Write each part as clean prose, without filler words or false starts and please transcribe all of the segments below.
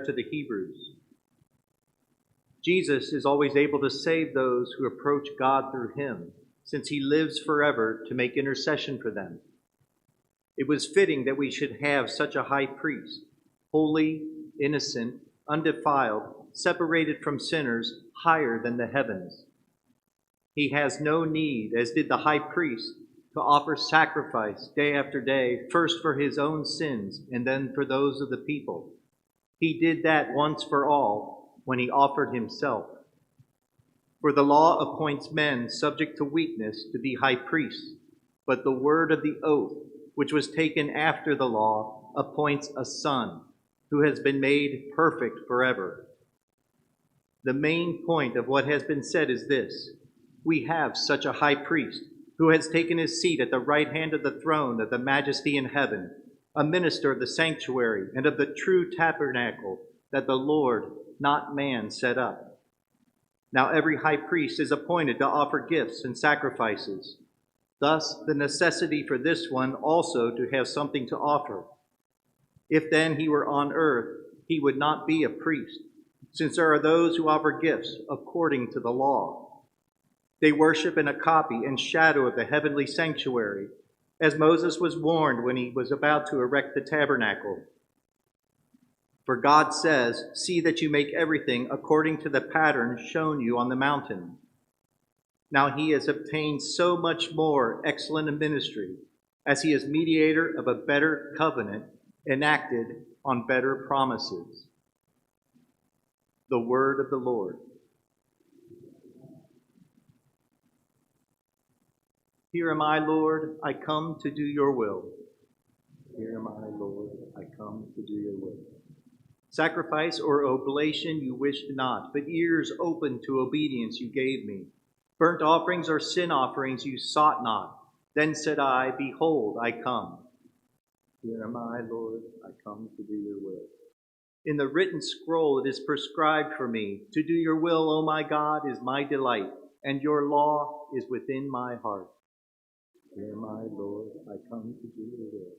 letter to the Hebrews. Jesus is always able to save those who approach God through him, since he lives forever to make intercession for them. It was fitting that we should have such a high priest, holy, innocent, undefiled, separated from sinners, higher than the heavens. He has no need, as did the high priest, to offer sacrifice day after day, first for his own sins and then for those of the people. He did that once for all when he offered himself. For the law appoints men subject to weakness to be high priests, but the word of the oath, which was taken after the law, appoints a son who has been made perfect forever. The main point of what has been said is this: we have such a high priest who has taken his seat at the right hand of the throne of the majesty in heaven, a minister of the sanctuary and of the true tabernacle that the Lord, not man, set up. Now every high priest is appointed to offer gifts and sacrifices. Thus the necessity for this one also to have something to offer. If then he were on earth, he would not be a priest, since there are those who offer gifts according to the law. They worship in a copy and shadow of the heavenly sanctuary, as Moses was warned when he was about to erect the tabernacle. For God says, "See that you make everything according to the pattern shown you on the mountain." Now he has obtained so much more excellent a ministry, as he is mediator of a better covenant enacted on better promises. The word of the Lord. Here am I, Lord, I come to do your will. Here am I, Lord, I come to do your will. Sacrifice or oblation you wished not, but ears open to obedience you gave me. Burnt offerings or sin offerings you sought not. Then said I, behold, I come. Here am I, Lord, I come to do your will. In the written scroll it is prescribed for me. To do your will, O my God, is my delight, and your law is within my heart. Here am I, Lord, I come to do your will.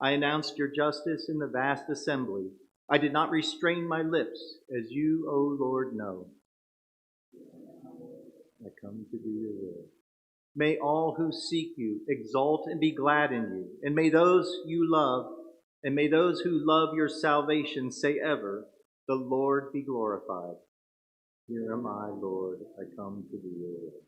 I announced your justice in the vast assembly. I did not restrain my lips, as you, O Lord, know. I come to do your will. May all who seek you exult and be glad in you, and may those you love, and may those who love your salvation say ever, the Lord be glorified. Here am I, Lord, I come to do your will.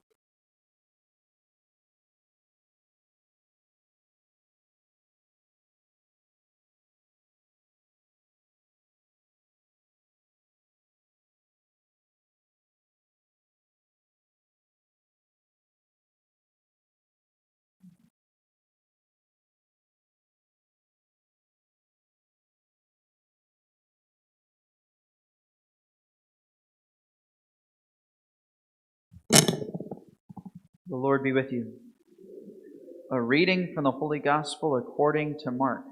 The Lord be with you. A reading from the Holy Gospel according to Mark.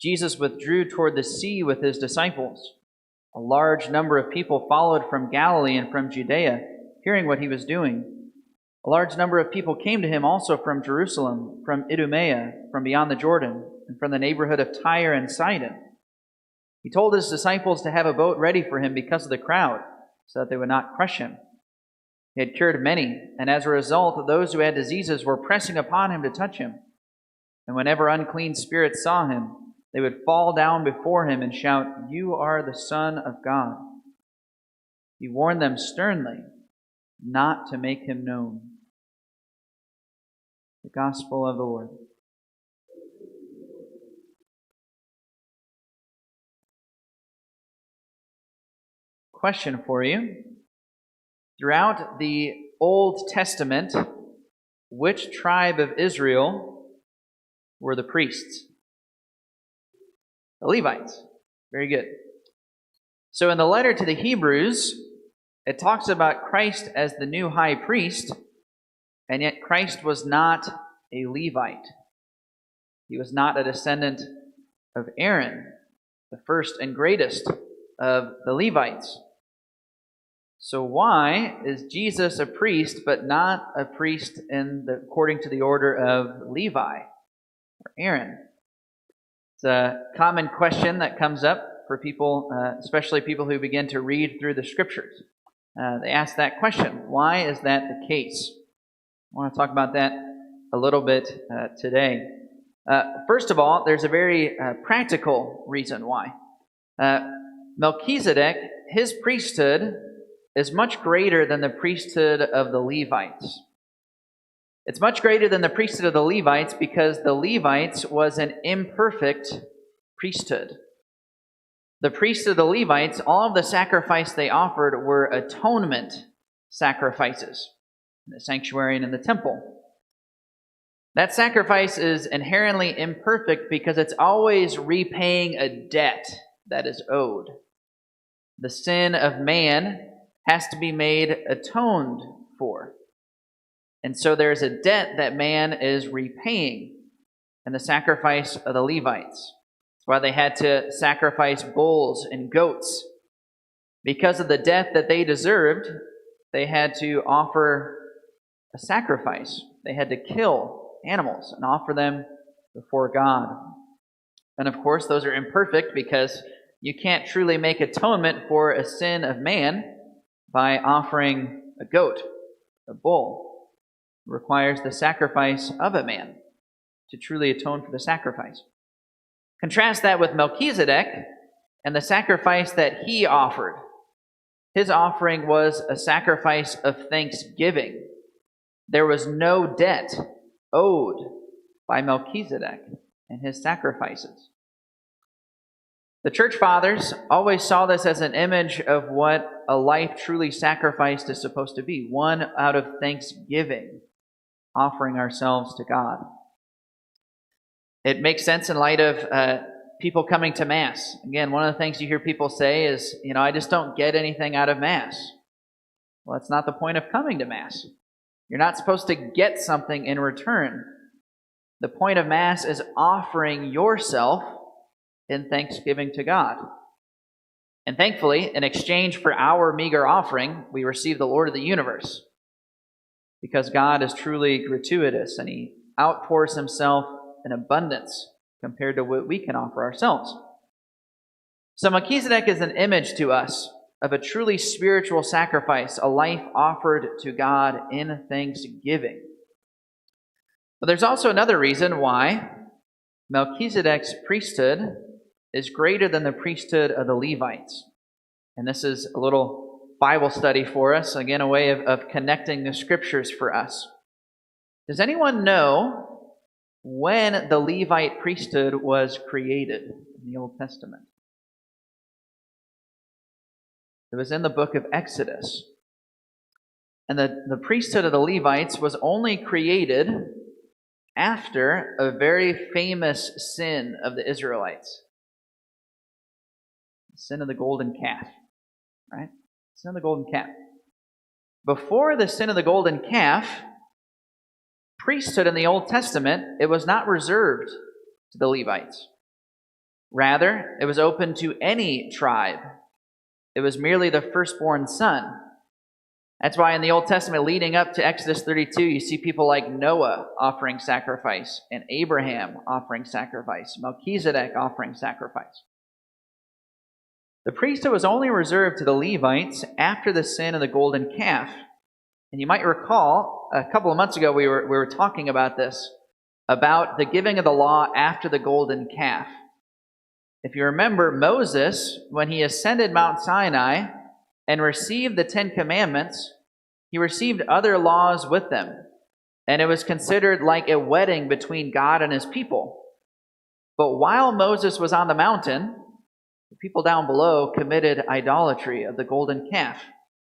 Jesus withdrew toward the sea with his disciples. A large number of people followed from Galilee and from Judea, hearing what he was doing. A large number of people came to him also from Jerusalem, from Idumea, from beyond the Jordan, and from the neighborhood of Tyre and Sidon. He told his disciples to have a boat ready for him because of the crowd, so that they would not crush him. He had cured many, and as a result, those who had diseases were pressing upon him to touch him. And whenever unclean spirits saw him, they would fall down before him and shout, "You are the Son of God." He warned them sternly not to make him known. The Gospel of the Lord. Question for you. Throughout the Old Testament, which tribe of Israel were the priests? The Levites. Very good. So in the letter to the Hebrews, it talks about Christ as the new high priest, and yet Christ was not a Levite. He was not a descendant of Aaron, the first and greatest of the Levites. So why is Jesus a priest, but not a priest according to the order of Levi or Aaron? It's a common question that comes up for people, especially people who begin to read through the Scriptures. They ask that question, why is that the case? I want to talk about that a little bit today. First of all, there's a very practical reason why. Melchizedek, his priesthood is much greater than the priesthood of the Levites. It's much greater than the priesthood of the Levites because the Levites was an imperfect priesthood. The priests of the Levites, all of the sacrifice they offered were atonement sacrifices in the sanctuary and in the temple. That sacrifice is inherently imperfect because it's always repaying a debt that is owed. The sin of man has to be made atoned for. And so there's a debt that man is repaying in the sacrifice of the Levites. That's why they had to sacrifice bulls and goats. Because of the death that they deserved, they had to offer a sacrifice. They had to kill animals and offer them before God. And of course, those are imperfect because you can't truly make atonement for a sin of man by offering a goat, a bull. It requires the sacrifice of a man to truly atone for the sacrifice. Contrast that with Melchizedek and the sacrifice that he offered. His offering was a sacrifice of thanksgiving. There was no debt owed by Melchizedek and his sacrifices. The church fathers always saw this as an image of what a life truly sacrificed is supposed to be, one out of thanksgiving, offering ourselves to God. It makes sense in light of people coming to Mass. Again, one of the things you hear people say is, I just don't get anything out of Mass. Well, that's not the point of coming to Mass. You're not supposed to get something in return. The point of Mass is offering yourself in thanksgiving to God. And thankfully, in exchange for our meager offering, we receive the Lord of the universe. Because God is truly gratuitous and He outpours Himself in abundance compared to what we can offer ourselves. So Melchizedek is an image to us of a truly spiritual sacrifice, a life offered to God in thanksgiving. But there's also another reason why Melchizedek's priesthood is greater than the priesthood of the Levites. And this is a little Bible study for us, again, a way of connecting the Scriptures for us. Does anyone know when the Levite priesthood was created in the Old Testament? It was in the book of Exodus. And the priesthood of the Levites was only created after a very famous sin of the Israelites. The sin of the golden calf, right? Sin of the golden calf. Before the sin of the golden calf, priesthood in the Old Testament, it was not reserved to the Levites. Rather, it was open to any tribe. It was merely the firstborn son. That's why in the Old Testament, leading up to Exodus 32, you see people like Noah offering sacrifice, and Abraham offering sacrifice, Melchizedek offering sacrifice. The priesthood was only reserved to the Levites after the sin of the golden calf. And you might recall, a couple of months ago we were talking about this, about the giving of the law after the golden calf. If you remember, Moses, when he ascended Mount Sinai and received the 10 Commandments, he received other laws with them. And it was considered like a wedding between God and His people. But while Moses was on the mountain, the people down below committed idolatry of the golden calf.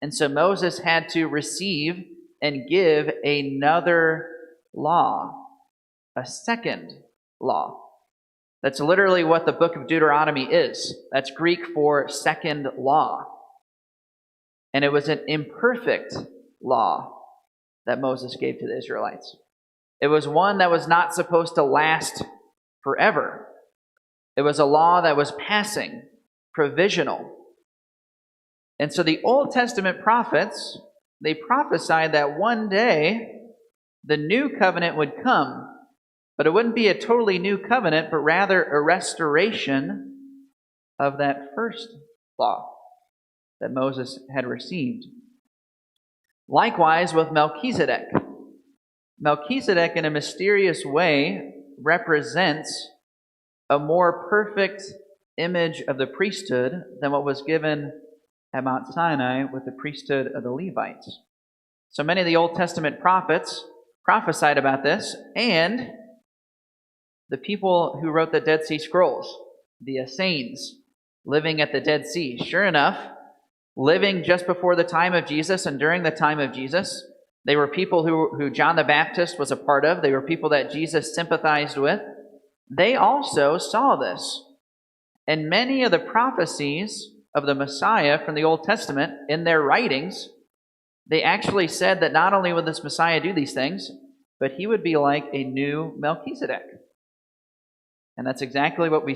And so Moses had to receive and give another law, a second law. That's literally what the book of Deuteronomy is. That's Greek for second law. And it was an imperfect law that Moses gave to the Israelites. It was one that was not supposed to last forever. It was a law that was passing, provisional. And so the Old Testament prophets, they prophesied that one day the new covenant would come, But it wouldn't be a totally new covenant, but rather a restoration of that first law that Moses had received. Likewise with Melchizedek. Melchizedek, in a mysterious way, represents a more perfect image of the priesthood than what was given at Mount Sinai with the priesthood of the Levites. So many of the Old Testament prophets prophesied about this, and the people who wrote the Dead Sea Scrolls, the Essenes, living at the Dead Sea. Sure enough, living just before the time of Jesus and during the time of Jesus, they were people who John the Baptist was a part of. They were people that Jesus sympathized with. They also saw this. And many of the prophecies of the Messiah from the Old Testament, in their writings, they actually said that not only would this Messiah do these things, but he would be like a new Melchizedek. And that's exactly what we